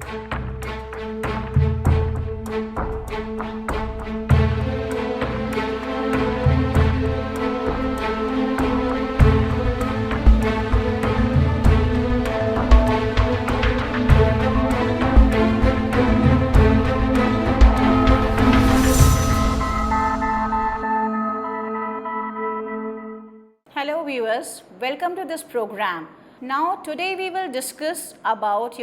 Hello viewers, welcome to this program. Now today we will discuss about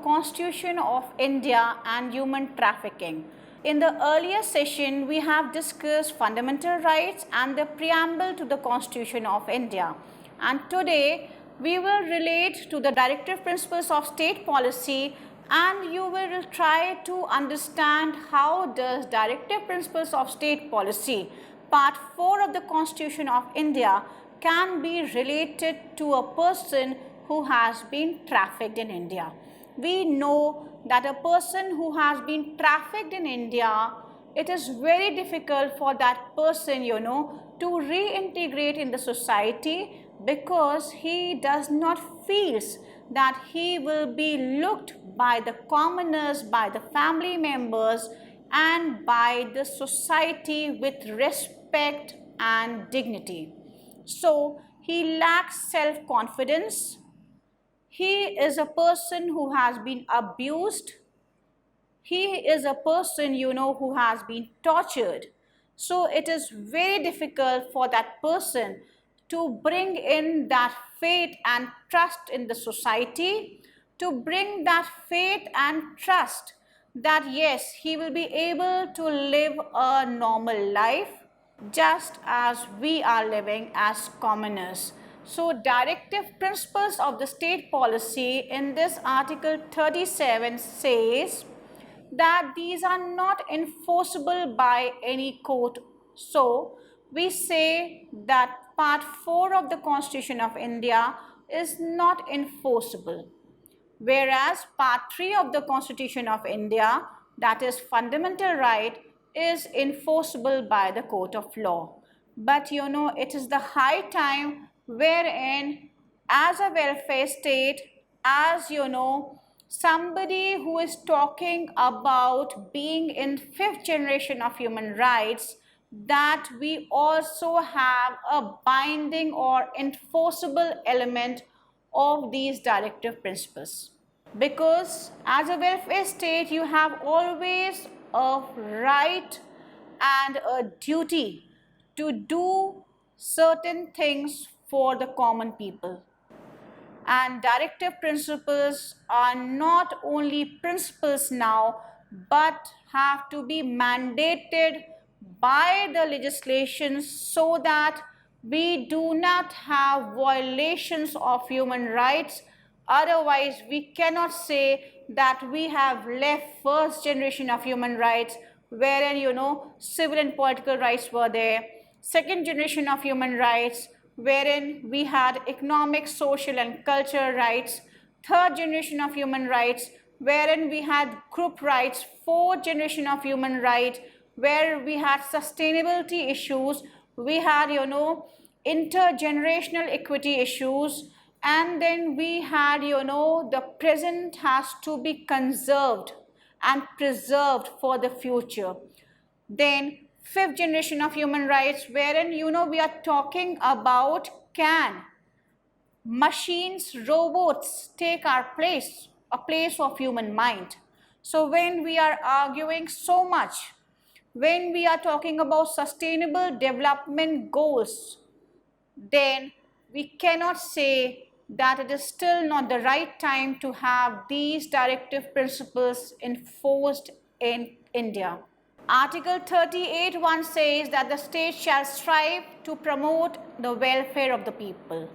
Constitution of India and human trafficking. In the earlier session we have discussed fundamental rights and the preamble to the Constitution of India, and today we will relate to the directive principles of state policy, and you will try to understand how does directive principles of state policy part 4 of the Constitution of India can be related to a person who has been trafficked in India. We know that a person who has been trafficked in India, it is very difficult for that person, to reintegrate in the society, because he does not feels that he will be looked by the commoners, by the family members, and by the society with respect and dignity. So he lacks self-confidence. He is a person who has been abused. He is a person, who has been tortured. So it is very difficult for that person to bring in that faith and trust in the society, to bring that faith and trust that yes, he will be able to live a normal life just as we are living as commoners. So directive principles of the state policy in this article 37 says that these are not enforceable by any court. So we say that part 4 of the Constitution of India is not enforceable, whereas part 3 of the Constitution of India, that is fundamental right, is enforceable by the court of law. But it is the high time wherein as a welfare state, as somebody who is talking about being in 5th generation of human rights, that we also have a binding or enforceable element of these directive principles. Because as a welfare state, you have always a right and a duty to do certain things for the common people. And directive principles are not only principles now, but have to be mandated by the legislation so that we do not have violations of human rights. Otherwise, we cannot say that we have left 1st generation of human rights, wherein civil and political rights were there, 2nd generation of human rights, wherein we had economic, social and cultural rights, 3rd generation of human rights, wherein we had group rights, 4th generation of human rights, where we had sustainability issues, we had intergenerational equity issues, and then we had the present has to be conserved and preserved for the future. Then 5th generation of human rights, wherein we are talking about, can machines, robots take our place, a place of human mind? So when we are arguing so much, when we are talking about sustainable development goals, then we cannot say that it is still not the right time to have these directive principles enforced in India. Article 38(1) says that the state shall strive to promote the welfare of the people.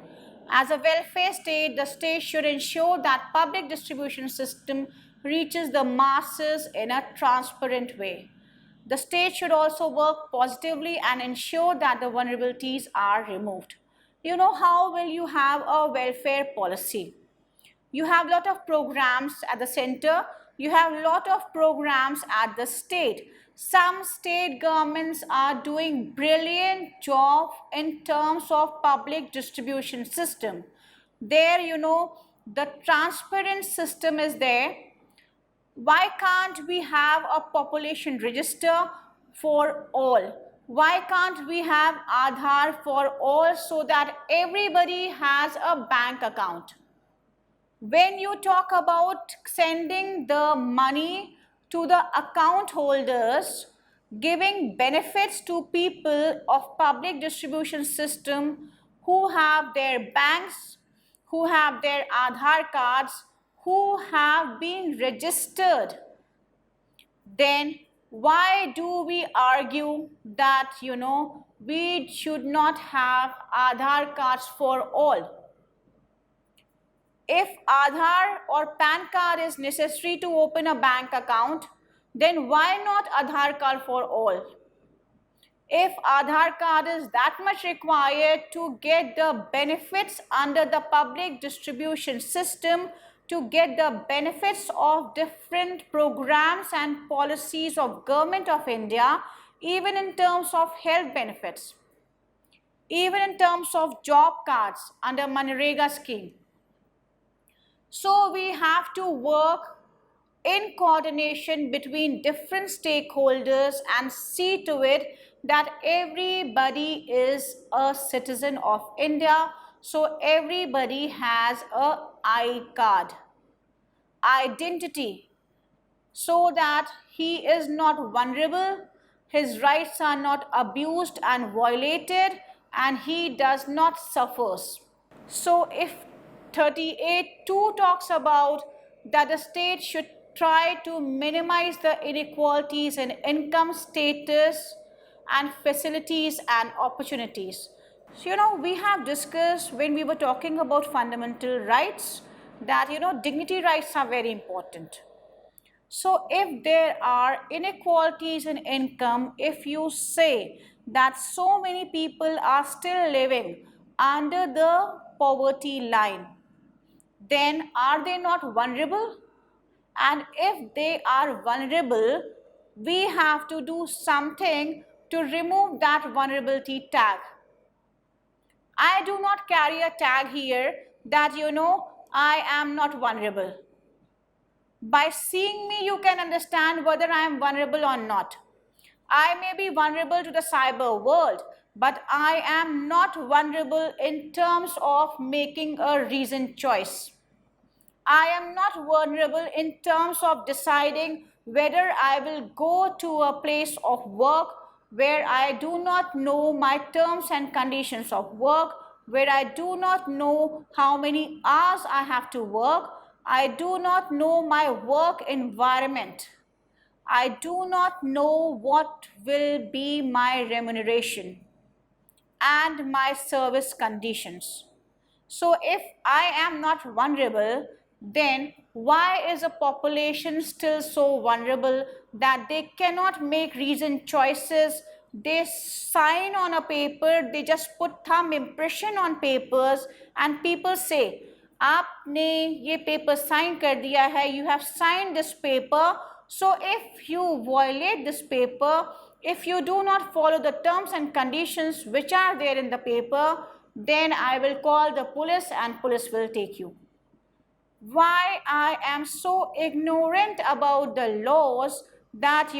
As a welfare state, the state should ensure that public distribution system reaches the masses in a transparent way. The state should also work positively and ensure that the vulnerabilities are removed. How will you have a welfare policy? You have a lot of programs at the center, you have a lot of programs at the state. Some state governments are doing brilliant job in terms of public distribution system. There, the transparent system is there. Why can't we have a population register for all? Why can't we have Aadhaar for all so that everybody has a bank account? When you talk about sending the money to the account holders, giving benefits to people of public distribution system who have their banks, who have their Aadhaar cards, who have been registered, then why do we argue that, we should not have Aadhaar cards for all? If Aadhaar or PAN card is necessary to open a bank account, then why not Aadhaar card for all? If Aadhaar card is that much required to get the benefits under the public distribution system, to get the benefits of different programs and policies of Government of India, even in terms of health benefits, even in terms of job cards under Manrega scheme. So we have to work in coordination between different stakeholders and see to it that everybody is a citizen of India. So everybody has a I card, identity, so that he is not vulnerable, his rights are not abused and violated, and he does not suffers. So if 38(2) talks about that the state should try to minimize the inequalities in income, status and facilities and opportunities. So, we have discussed when we were talking about fundamental rights that, dignity rights are very important. So if there are inequalities in income, if you say that so many people are still living under the poverty line, then are they not vulnerable? And if they are vulnerable, we have to do something to remove that vulnerability tag. I do not carry a tag here that, I am not vulnerable. By seeing me, you can understand whether I am vulnerable or not. I may be vulnerable to the cyber world, but I am not vulnerable in terms of making a reasoned choice. I am not vulnerable in terms of deciding whether I will go to a place of work where I do not know my terms and conditions of work, where I do not know how many hours I have to work. I do not know my work environment. I do not know what will be my remuneration and my service conditions. So if I am not vulnerable, then why is a population still so vulnerable that they cannot make reasoned choices? They sign on a paper, they just put thumb impression on papers, and people say, आपने ये paper sign कर दिया है, you have signed this paper. So if you violate this paper, if you do not follow the terms and conditions which are there in the paper, then I will call the police and police will take you. Why I am so ignorant about the laws that,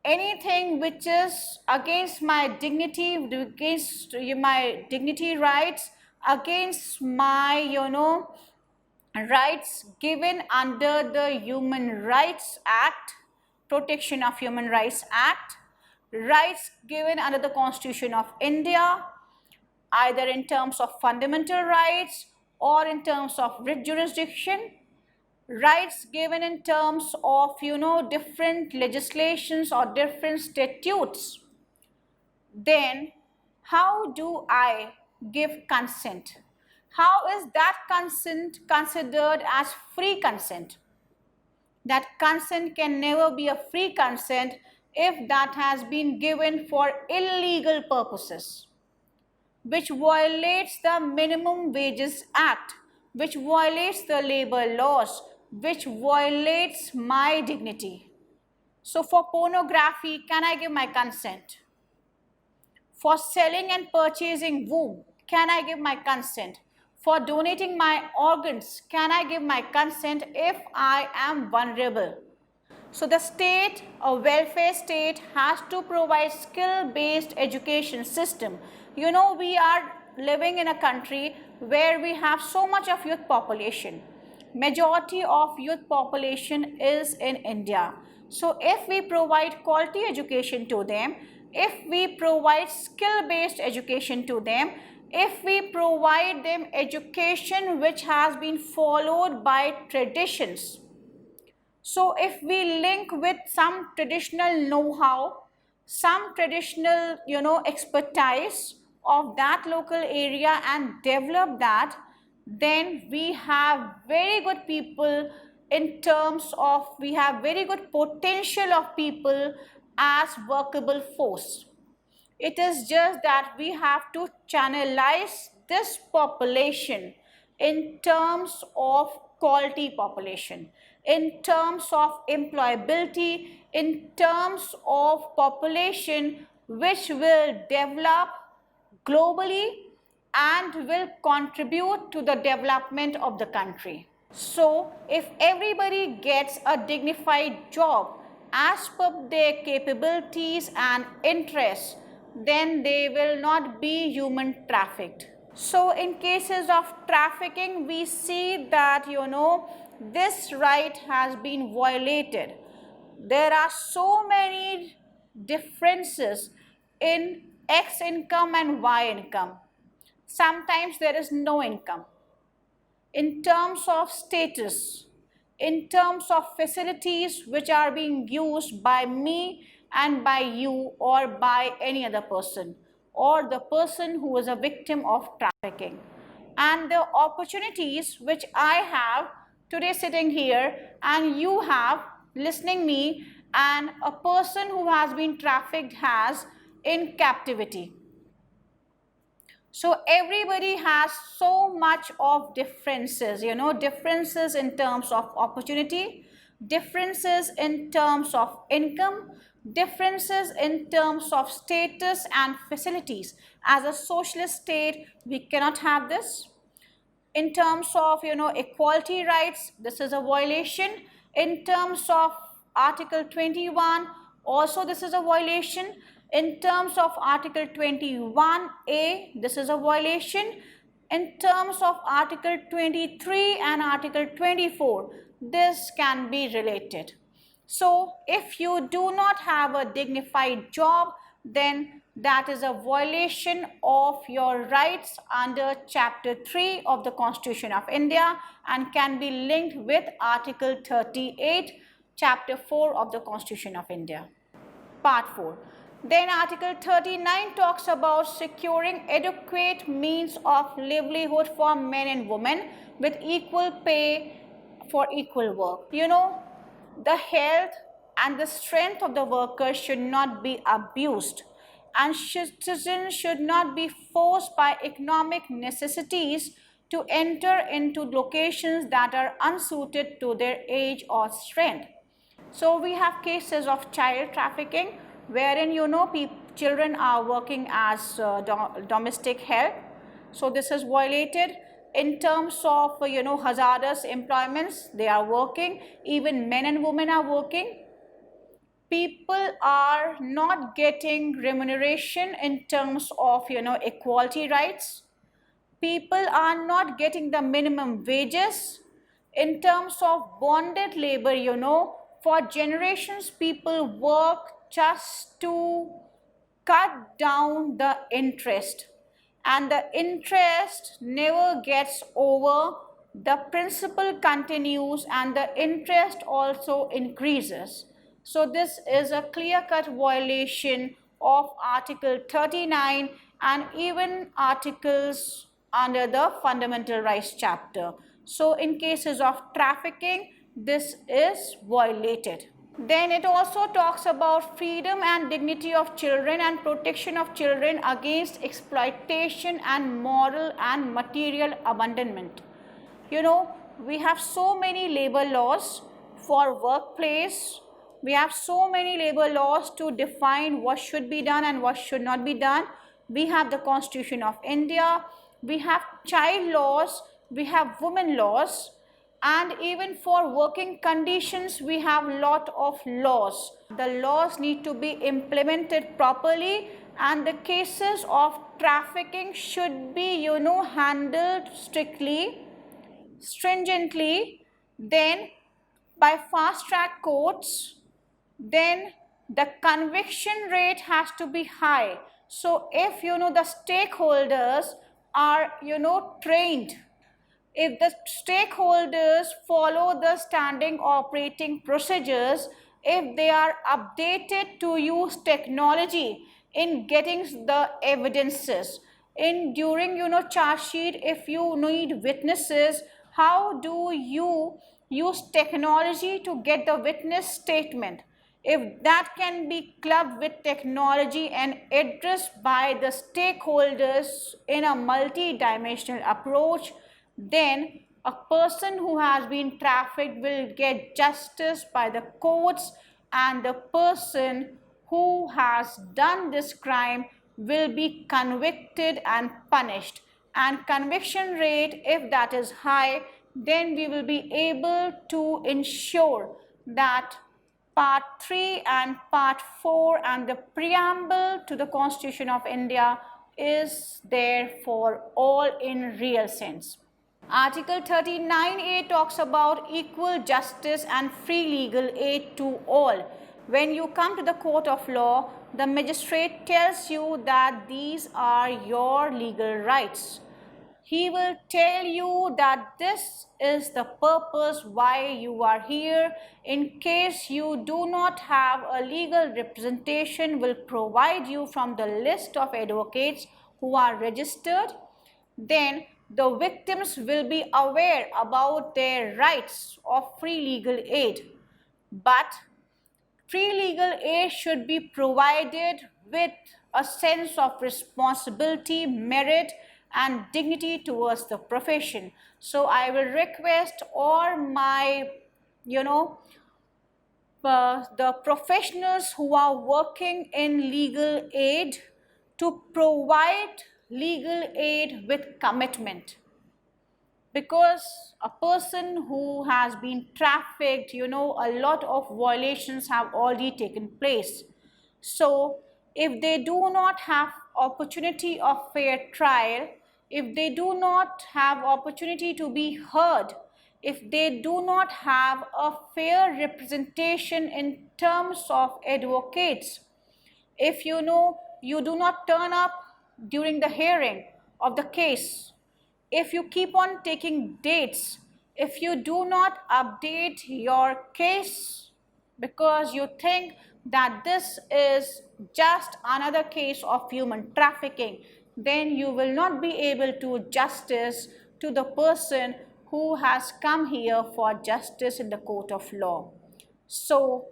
anything which is against my dignity, against my dignity rights, against my, rights given under the Human Rights Act, Protection of Human Rights Act, rights given under the Constitution of India, either in terms of fundamental rights or in terms of writ jurisdiction, rights given in terms of, different legislations or different statutes, then how do I give consent? How is that consent considered as free consent? That consent can never be a free consent if that has been given for illegal purposes, which violates the Minimum Wages Act, which violates the labor laws, which violates my dignity. So for pornography, can I give my consent? For selling and purchasing womb, can I give my consent? For donating my organs, can I give my consent if I am vulnerable? So the state, a welfare state, has to provide skill-based education system. You know, we are living in a country where we have so much of youth population. Majority of youth population is in India. So if we provide quality education to them, if we provide skill-based education to them, if we provide them education which has been followed by traditions, so if we link with some traditional know-how, some traditional, expertise of that local area and develop that, then we have very good people in terms of, we have very good potential of people as workable force. It is just that we have to channelize this population in terms of quality population, in terms of employability, in terms of population which will develop globally and will contribute to the development of the country. So if everybody gets a dignified job as per their capabilities and interests, then they will not be human trafficked. So in cases of trafficking, we see that, this right has been violated. There are so many differences in X income and Y income. Sometimes there is no income. In terms of status, in terms of facilities which are being used by me and by you or by any other person, or the person who is a victim of trafficking, and the opportunities which I have today sitting here and you have listening me, and a person who has been trafficked has in captivity. So everybody has so much of differences, differences in terms of opportunity, differences in terms of income, differences in terms of status and facilities. As a socialist state, we cannot have this. In terms of, equality rights, this is a violation. In terms of Article 21, also this is a violation. In terms of Article 21A, this is a violation. In terms of Article 23 and Article 24, this can be related. So if you do not have a dignified job, then that is a violation of your rights under Chapter 3 of the Constitution of India and can be linked with Article 38, Chapter 4 of the Constitution of India, Part 4. Then Article 39 talks about securing adequate means of livelihood for men and women with equal pay for equal work. The health and the strength of the workers should not be abused, and citizens should not be forced by economic necessities to enter into locations that are unsuited to their age or strength. So we have cases of child trafficking wherein, children are working as domestic help. So this is violated. In terms of, hazardous employments, they are working. Even men and women are working. People are not getting remuneration in terms of, equality rights. People are not getting the minimum wages. In terms of bonded labor, for generations people work just to cut down the interest, and the interest never gets over, the principal continues and the interest also increases. So this is a clear-cut violation of Article 39 and even articles under the Fundamental Rights chapter. So in cases of trafficking, this is violated. Then it also talks about freedom and dignity of children and protection of children against exploitation and moral and material abandonment. We have so many labor laws for workplace. We have so many labor laws to define what should be done and what should not be done. We have the Constitution of India. We have child laws. We have women laws. And even for working conditions, we have lot of laws. The laws need to be implemented properly, and the cases of trafficking should be, handled strictly, stringently, then by fast track courts. Then the conviction rate has to be high. So if the stakeholders are trained, if the stakeholders follow the standing operating procedures, if they are updated to use technology in getting the evidences, in during charge sheet, if you need witnesses, how do you use technology to get the witness statement? If that can be clubbed with technology and addressed by the stakeholders in a multi-dimensional approach, then a person who has been trafficked will get justice by the courts, and the person who has done this crime will be convicted and punished. And conviction rate, if that is high, then we will be able to ensure that Part 3 and Part 4 and the preamble to the Constitution of India is there for all in real sense. Article 39A talks about equal justice and free legal aid to all. When you come to the court of law, the magistrate tells you that these are your legal rights. He will tell you that this is the purpose why you are here. In case you do not have a legal representation, will provide you from the list of advocates who are registered. Then the victims will be aware about their rights of free legal aid. But free legal aid should be provided with a sense of responsibility, merit, and dignity towards the profession. So I will request all my, the professionals who are working in legal aid to provide legal aid with commitment. Because a person who has been trafficked, a lot of violations have already taken place. So if they do not have opportunity of fair trial, if they do not have opportunity to be heard, if they do not have a fair representation in terms of advocates, if you do not turn up during the hearing of the case, if you keep on taking dates, if you do not update your case because you think that this is just another case of human trafficking, then you will not be able to justice to the person who has come here for justice in the court of law. So,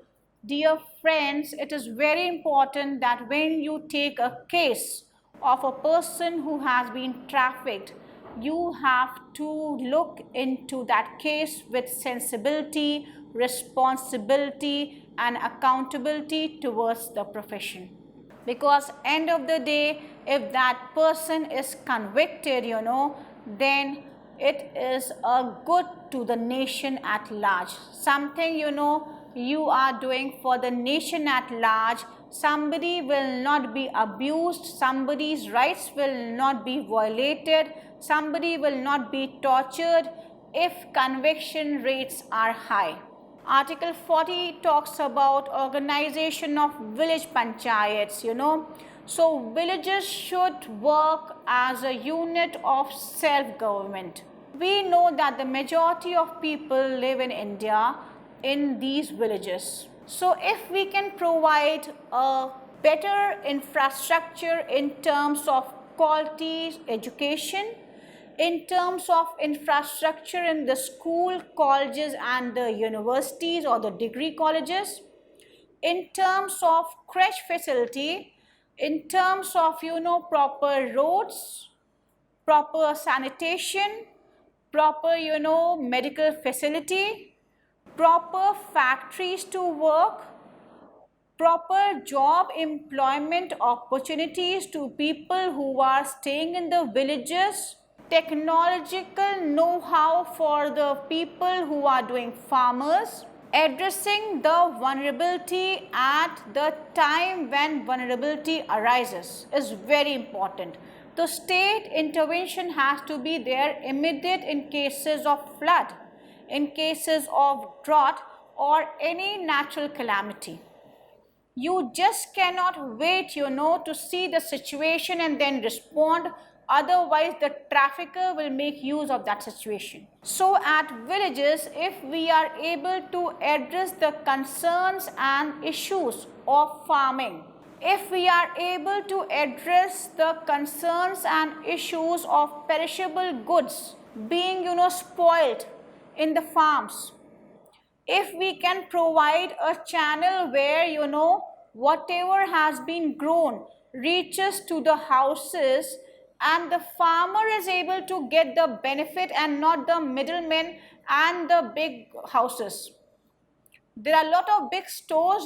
dear friends, it is very important that when you take a case of a person who has been trafficked, you have to look into that case with sensibility, responsibility, and accountability towards the profession. Because end of the day, if that person is convicted, then it is a good to the nation at large. Something, you are doing for the nation at large. Somebody will not be abused, somebody's rights will not be violated, somebody will not be tortured if conviction rates are high. Article 40 talks about organization of village panchayats, So villages should work as a unit of self-government. We know that the majority of people live in India in these villages. So if we can provide a better infrastructure in terms of quality education, in terms of infrastructure in the school, colleges and the universities or the degree colleges, in terms of creche facility, in terms of proper roads, proper sanitation, proper medical facility, proper factories to work, proper job employment opportunities to people who are staying in the villages, technological know-how for the people who are doing farmers, addressing the vulnerability at the time when vulnerability arises is very important. The state intervention has to be there immediate in cases of flood, in cases of drought or any natural calamity. You just cannot wait, to see the situation and then respond. Otherwise, the trafficker will make use of that situation. So at villages, if we are able to address the concerns and issues of farming, if we are able to address the concerns and issues of perishable goods being, spoiled in the farms, if we can provide a channel where, whatever has been grown reaches to the houses and the farmer is able to get the benefit and not the middlemen and the big houses. There are a lot of big stores,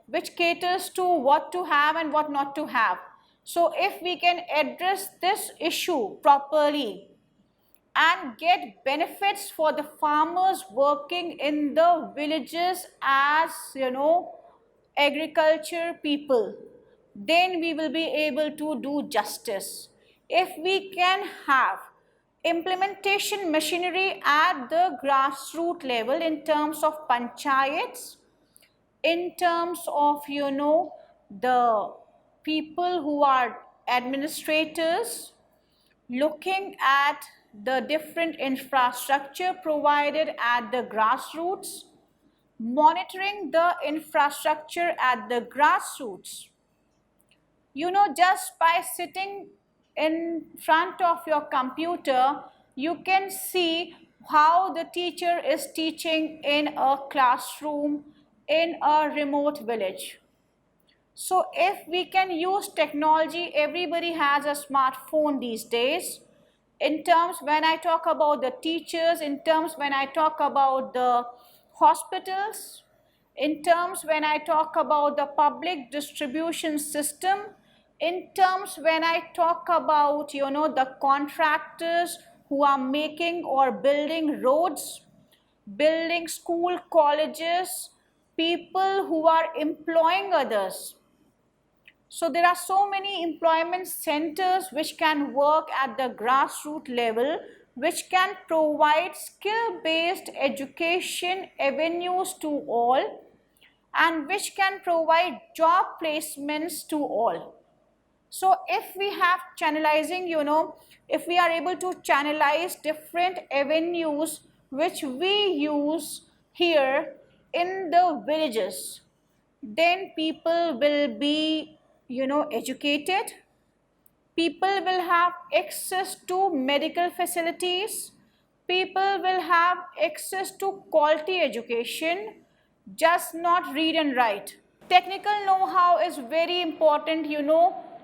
which caters to what to have and what not to have. So if we can address this issue properly and get benefits for the farmers working in the villages as, agriculture people, then we will be able to do justice. If we can have implementation machinery at the grassroots level in terms of panchayats, in terms of, the people who are administrators, looking at the different infrastructure provided at the grassroots, monitoring the infrastructure at the grassroots. Just by sitting in front of your computer, you can see how the teacher is teaching in a classroom in a remote village. So if we can use technology, everybody has a smartphone these days. In terms when I talk about the teachers, in terms when I talk about the hospitals, in terms when I talk about the public distribution system, in terms when I talk about, the contractors who are making or building roads, building school, colleges, people who are employing others. So there are so many employment centers which can work at the grassroots level, which can provide skill-based education avenues to all, and which can provide job placements to all. So if we have channelizing, if we are able to channelize different avenues which we use here in the villages, then people will be, educated. People will have access to medical facilities. People will have access to quality education, just not read and write. Technical know-how is very important,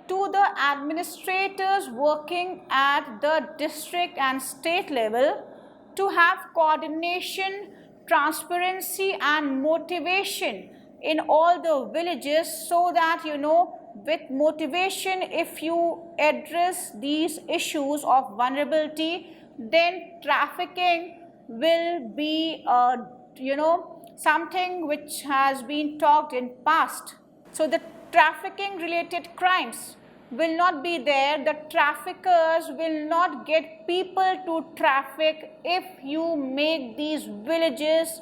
to the administrators working at the district and state level to have coordination, transparency and motivation in all the villages, so that, with motivation, if you address these issues of vulnerability, then trafficking will be, something which has been talked in past. So the trafficking related crimes will not be there. The traffickers will not get people to traffic if you make these villages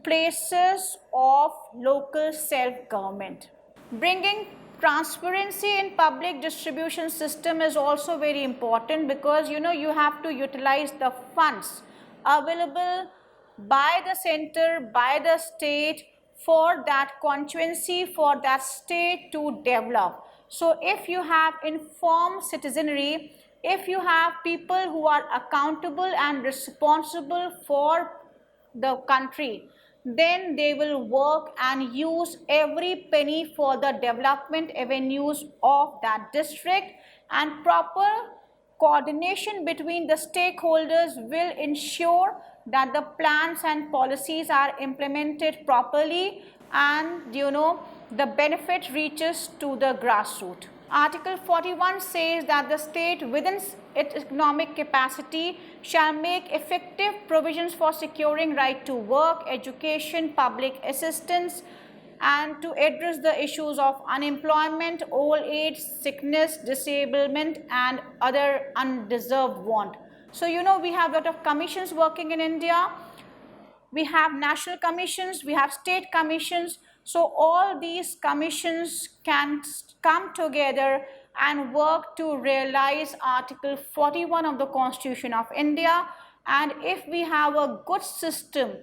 places of local self-government. Bringing transparency in public distribution system is also very important, because you have to utilize the funds available by the center, by the state, for that constituency, for that state to develop. So if you have informed citizenry, if you have people who are accountable and responsible for the country, then they will work and use every penny for the development avenues of that district, and proper coordination between the stakeholders will ensure that the plans and policies are implemented properly, and the benefit reaches to the grassroots. Article 41 says that the state within its economic capacity shall make effective provisions for securing right to work, education, public assistance, and to address the issues of unemployment, old age, sickness, disablement, and other undeserved want. So, we have a lot of commissions working in India. We have national commissions, we have state commissions. So all these commissions can come together and work to realize Article 41 of the Constitution of India. And if we have a good system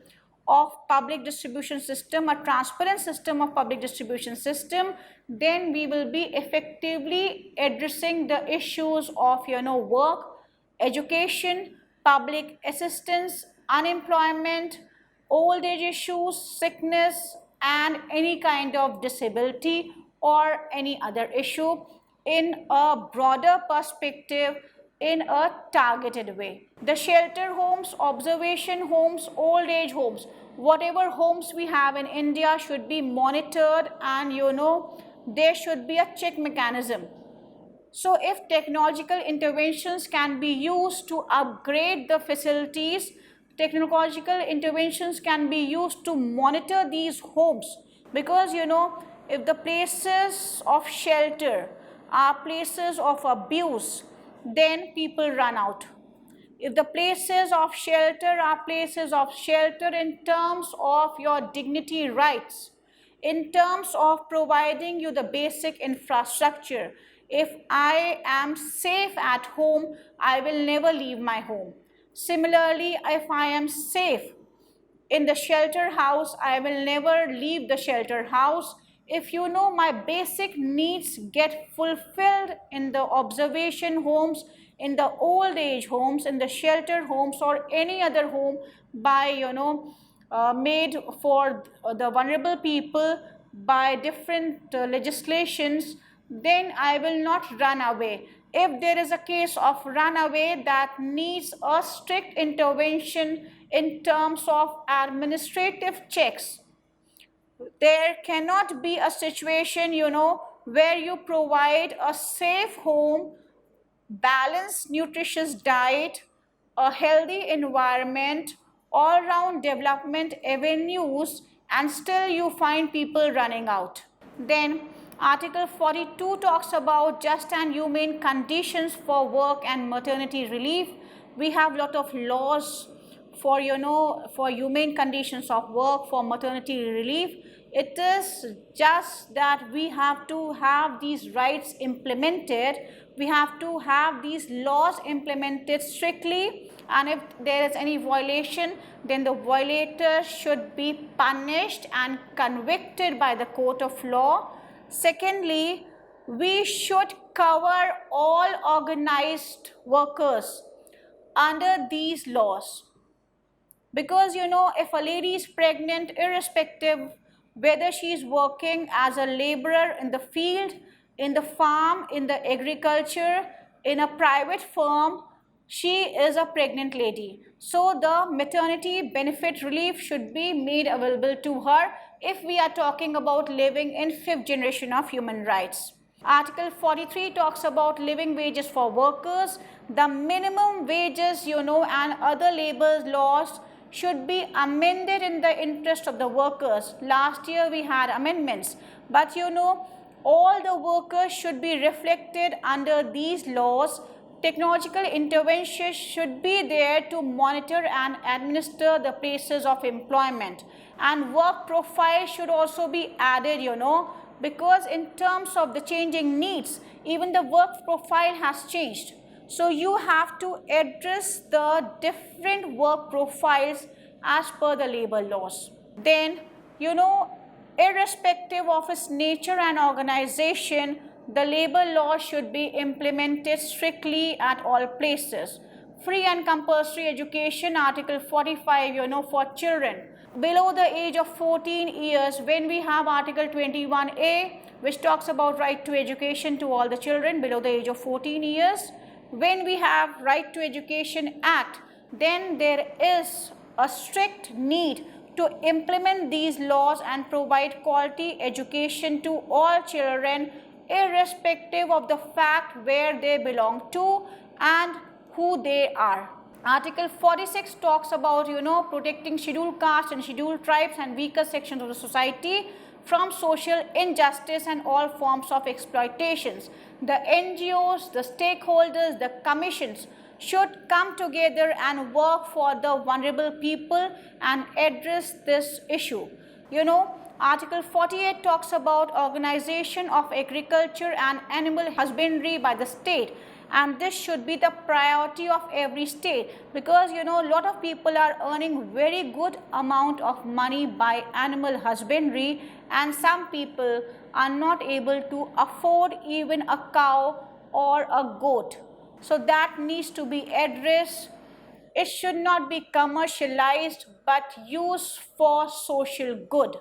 of public distribution system, a transparent system of public distribution system, then we will be effectively addressing the issues of work, education, public assistance, unemployment, old age issues, sickness, and any kind of disability or any other issue in a broader perspective, in a targeted way. The shelter homes, observation homes, old age homes, whatever homes we have in India should be monitored, and there should be a check mechanism. So if technological interventions can be used to upgrade the facilities, technological interventions can be used to monitor these homes, because if the places of shelter are places of abuse, then people run out. If the places of shelter are places of shelter in terms of your dignity rights, in terms of providing you the basic infrastructure, if I am safe at home, I will never leave my home. Similarly, if I am safe in the shelter house, I will never leave the shelter house. If my basic needs get fulfilled in the observation homes, in the old age homes, in the shelter homes, or any other home by made for the vulnerable people by different legislations, then I will not run away. If there is a case of runaway that needs a strict intervention in terms of administrative checks, there cannot be a situation where you provide a safe home, balanced nutritious diet, a healthy environment, all round development avenues, and still you find people running out. Then Article 42 talks about just and humane conditions for work and maternity relief. We have a lot of laws for for humane conditions of work, for maternity relief. It is just that we have to have these rights implemented. We have to have these laws implemented strictly, and if there is any violation, then the violator should be punished and convicted by the court of law. Secondly, we should cover all organized workers under these laws, because if a lady is pregnant, irrespective whether she is working as a laborer in the field, in the farm, in the agriculture, in a private firm, she is a pregnant lady. So the maternity benefit relief should be made available to her if we are talking about living in 5th generation of human rights. Article 43 talks about living wages for workers. The minimum wages, and other labor laws should be amended in the interest of the workers. Last year we had amendments, but all the workers should be reflected under these laws. Technological interventions should be there to monitor and administer the places of employment, and work profile should also be added, because in terms of the changing needs, even the work profile has changed. So you have to address the different work profiles as per the labor laws. Then, irrespective of its nature and organization, the labor law should be implemented strictly at all places. Free and compulsory education, Article 45, for children below the age of 14 years, when we have Article 21A, which talks about right to education to all the children below the age of 14 years. When we have Right to Education Act, then there is a strict need to implement these laws and provide quality education to all children irrespective of the fact where they belong to and who they are. Article 46 talks about, protecting scheduled castes and scheduled tribes and weaker sections of the society from social injustice and all forms of exploitations. The NGOs, the stakeholders, the commissions should come together and work for the vulnerable people and address this issue. Article 48 talks about organization of agriculture and animal husbandry by the state, and this should be the priority of every state, because a lot of people are earning very good amount of money by animal husbandry, and some people are not able to afford even a cow or a goat. So that needs to be addressed. It should not be commercialized but used for social good.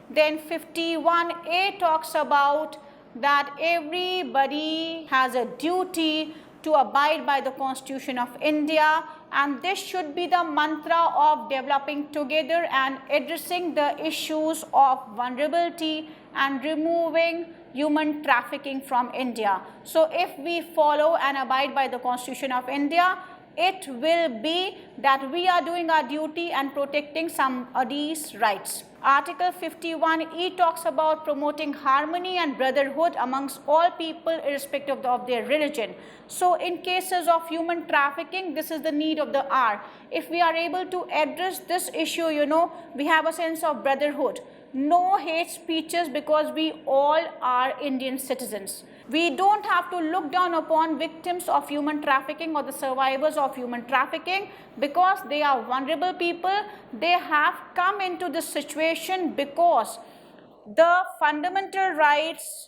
Then 51A talks about that everybody has a duty to abide by the Constitution of India, and this should be the mantra of developing together and addressing the issues of vulnerability and removing human trafficking from India. So if we follow and abide by the Constitution of India, it will be that we are doing our duty and protecting somebody's rights. Article 51E talks about promoting harmony and brotherhood amongst all people irrespective of their religion. So in cases of human trafficking, this is the need of the hour. If we are able to address this issue, we have a sense of brotherhood. No hate speeches, because we all are Indian citizens. We don't have to look down upon victims of human trafficking or the survivors of human trafficking, because they are vulnerable people. They have come into this situation because the fundamental rights,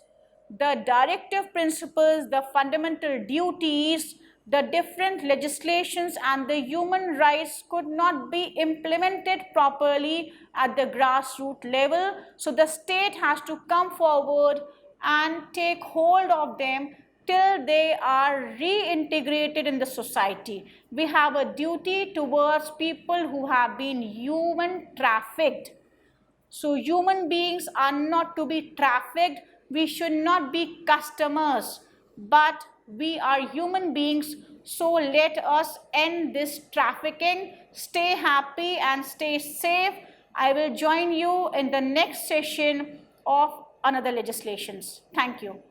the directive principles, the fundamental duties, the different legislations and the human rights could not be implemented properly at the grassroots level. So the state has to come forward and take hold of them till they are reintegrated in the society. We have a duty towards people who have been human trafficked. So human beings are not to be trafficked. We should not be customers, but we are human beings. So let us end this trafficking. Stay happy and stay safe. I will join you in the next session of another legislations. Thank you.